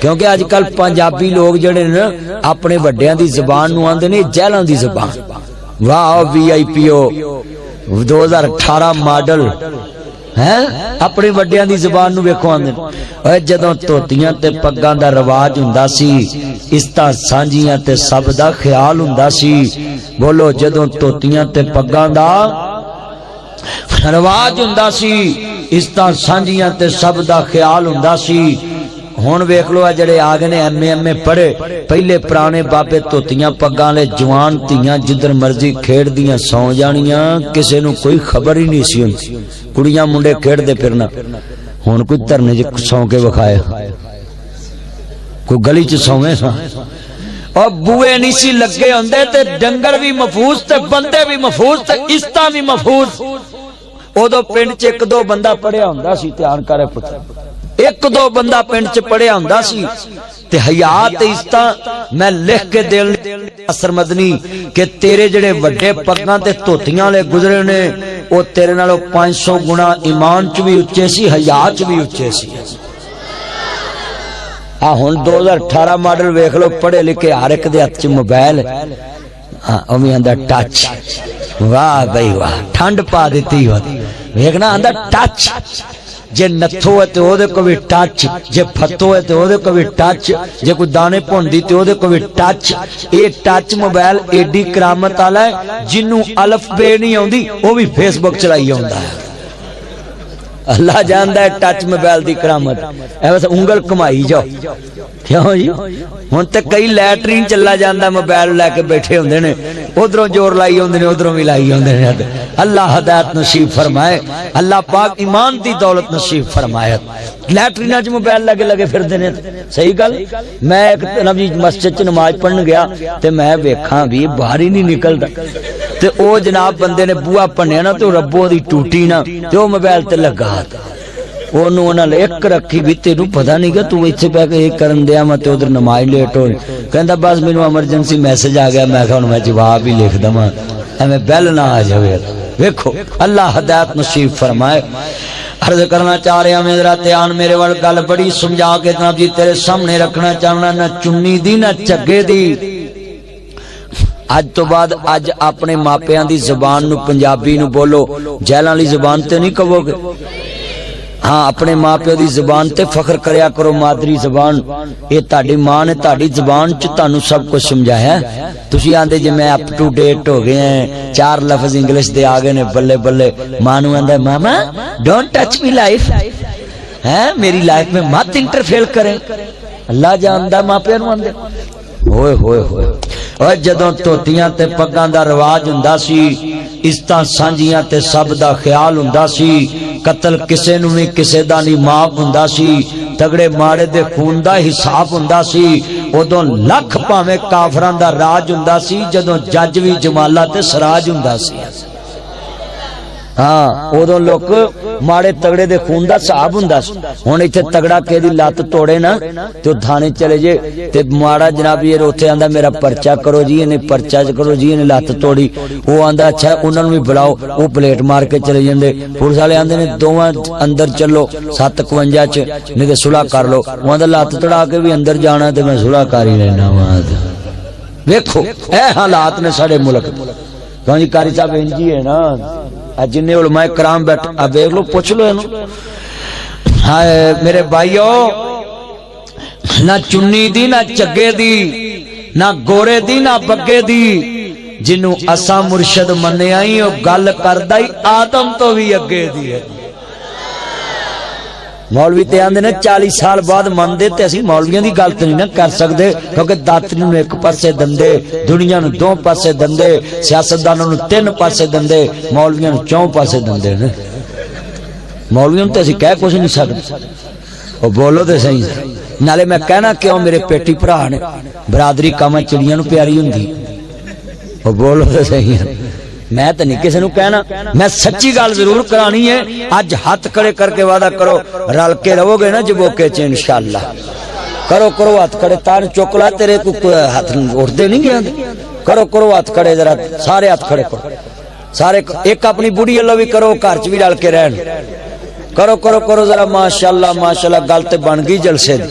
क्योंकि अजकल पंजाबी लोग जड़े न अपने वड्डियां दी ज़बान नूं आंदे ने जैलां दी ज़बान। वाह VIPO 2018 मॉडल है अपने वड्डियां दी ज़बान नूं वेखो आंदे ओए जदों धोतियां ते पग्गां दा रिवाज हुंदा सी इस्तां सांझियां ते सब दा ख्याल हुंदा सी। बोलो जदों धोतियां ते पग्गां दा रिवाज हुंदा सी इस्तां सांझियां ते सब दा ख्याल हुंदा सी। हुण वेख लो जड़े आ गए ने MA पढ़े पहले पुराने बाबे धोतियां पग्गां ले जवान धीयां जिधर मर्जी खेड़दियां सौ जानियां किसे नूं कोई खबर ही नहीं सी हुंदी। कुड़ियां मुंडे खेड़दे फिरना हुण कोई धरने च सौ के विखाए कोई गली च सौवे सा और बूए नहीं सी लगे हुंदे ते डंगर भी महफूज ते बंदे भी महफूज ते इस्तां भी महफूज। उदों पिंड च एक दो बंदा पढ़िया हुंदा सी ध्यान करे पुत्र एक दो बंदा पिंड च पढ़िया हुंदा सी ते हया ते इस्तां मैं लिख के देन असर मदनी कि तेरे जड़े वड्डे पग्गां ते धोतियां ले गुजरे ने ओ तेरे नालों 500 गुणा ईमान च भी उच्चे सी हया च भी उच्चे सी। आ हुण 2018 मॉडल वेख लो पढ़े लिखे हर एक दे हत्थ च मोबाइल उवें आंदा टच। वाह भाई वाह ठंड पा दी हो वेखना आंदा टच। जे नथो है तो ओदे को भी टच जे फतो है तो ओदे को भी टच जे कोई दाने भुनदी तो ओदे को भी टच। ये टच मोबाइल एडी करामत वाला है जिन्नू अलफ बे नहीं आउंदी वो भी फेसबुक चलाई आउंदा है। अल्लाह जानदा है टच मोबाइल दी करामत ऐ बस उंगल घुमाई जाओ क्यों जी हुण ते कई लैटरीन चला जांदा मोबाइल लैके बैठे हुंदे ने उधरों जोर लाई आउंदे ने उधरों भी लाई आउंदे ने। अल्लाह हदायत नसीब फरमाए अल्लाह पाक ईमान दी दौलत नसीब फरमाए। लैटरीना च मोबाइल लगे लगे फिरदे ने सही गल। मैं एक नबी मस्जिद च नमाज पढ़न गया ते मैं वेखां भी बाहर ही नहीं निकलदा ते ओ जनाब बंदे ने बूहा भन्निया ना तो रब्बो दी टूटी ना ते ओ मोबाइल ते लगा ओनू उन्होंने एक रखी भी तेनू पता नहीं कि तू इत्थे पै के करन दिया मैं उधर नमाज लेट हो कहंदा बस मैनू एमरजेंसी मैसेज आ गया मैं हुण मैं जवाब ही लिख दवां एवें बैल ना आ जावे। वेखो अल्लाह हदायत नसीब फरमाए। अर्ज करना चाह रहा मैं जरा ध्यान मेरे वाल गल बड़ी समझा के जनाब जी तेरे सामने रखना चाहना ना चुन्नी दी ना झग्गे दी। अज तो बाद अज अपने मापियां दी ज़बान नू पंजाबी नू बोलो जैलां वाली ज़बान ते नहीं कहोगे। हाँ अपने मां प्यो की जबान ते फख्र करया करो मादरी जबान ये ताड़ी मां ने ताड़ी जबान च तानू सब कुछ समझाया। तुसी आंदे जे मैं अप टू डेट हो गए हैं 4 लफ्ज इंग्लिश दे आ गए ने बल्ले बल्ले। मां नू आंदा मामा डोंट टच मी लाइफ है मेरी लाइफ में मत इंटरफेयर करे। अल्लाह जानदा मां प्यो नू आंदे होए होए होए और जदों धोतियां ते पग्गां दा रिवाज हुंदा सी इस्तां सांझियां ते सब दा ख्याल हुंदा सी। कतल किसे नू भी किसे दा नहीं माफ हुंदा सी। तगड़े माड़े दे खून दा हिसाब हुंदा सी। उदों लख भावें काफरां दा राज हुंदा सी जदों जज भी जमाला ते सराज हुंदा सी। हाँ उदों लोग माड़े तगड़े दे खून दा हिसाब हुंदा सी। हुण इत्थे तगड़ा के दी लत तोड़े ना तो थाने चले जे ते माड़ा जनाब ये उत्थे आंदा मेरा पर्चा करो जी इन्हें पर्चा करो जी इन्हें लत तोड़ी वो आंदा अच्छा उन्होंने भी बुलाओ वो प्लेट मार के चले जांदे। पुलिस वाले आंदे ने दोवां अंदर चलो 751 च नहीं ते सुलह कर लो। वो आंदा लत तोड़ा के भी अंदर जाना ते मैं सुलह कर ही लेना वा। वेखो ए हालात ने साडे मुल्क क्यों जी कारी साहब इंज ही है ना जिन्ने उलमाए कराम बैठ देख लो पूछ लो इनू। हाय मेरे भाइयों ना चुन्नी दी ना झग्गे दी ना गोरे दी ना बग्गे दी जिन्नू असा मुर्शद मन्निया ही वो गल करदा ही आदम तो भी अगे दी है। मौलवी ते आंदे ने 40 साल बाद मनदे ते असीं मौलवियां दी गल ते नहीं ना कर सकदे क्योंकि दातरी नूं एक पासे दंदे दुनिया नूं 2 पासे दंदे सियासतदानां नूं 3 पासे दंदे मौलवियां नूं 4 पासे दंदे ने। मौलवियां नूं ते असीं कह कुछ नहीं सकदे ओ बोलो ते सही। नाले मैं कहना क्यों मेरे पेटी भरा ने बरादरी कामां चिड़ियां नूं प्यारी हुंदी ओ बोलो ते सही। मैं तो नहीं किसी नूं कहना मैं सच्ची गल जरूर करानी है। अज हाथ खड़े करके वादा करो रल के रहोगे ना जबोके च इंशाअल्लाह। करो करो हाथ खड़े तान चुक ला तेरे को हाथ उठते नहीं गया। करो करो हाथ खड़े जरा सारे हाथ खड़े करो सारे एक अपनी बुढ़ी अल्लाह भी करो घर च भी रल के रहन। करो करो करो जरा माशाअल्लाह माशाअल्लाह गल ते बन गई जलसे दी।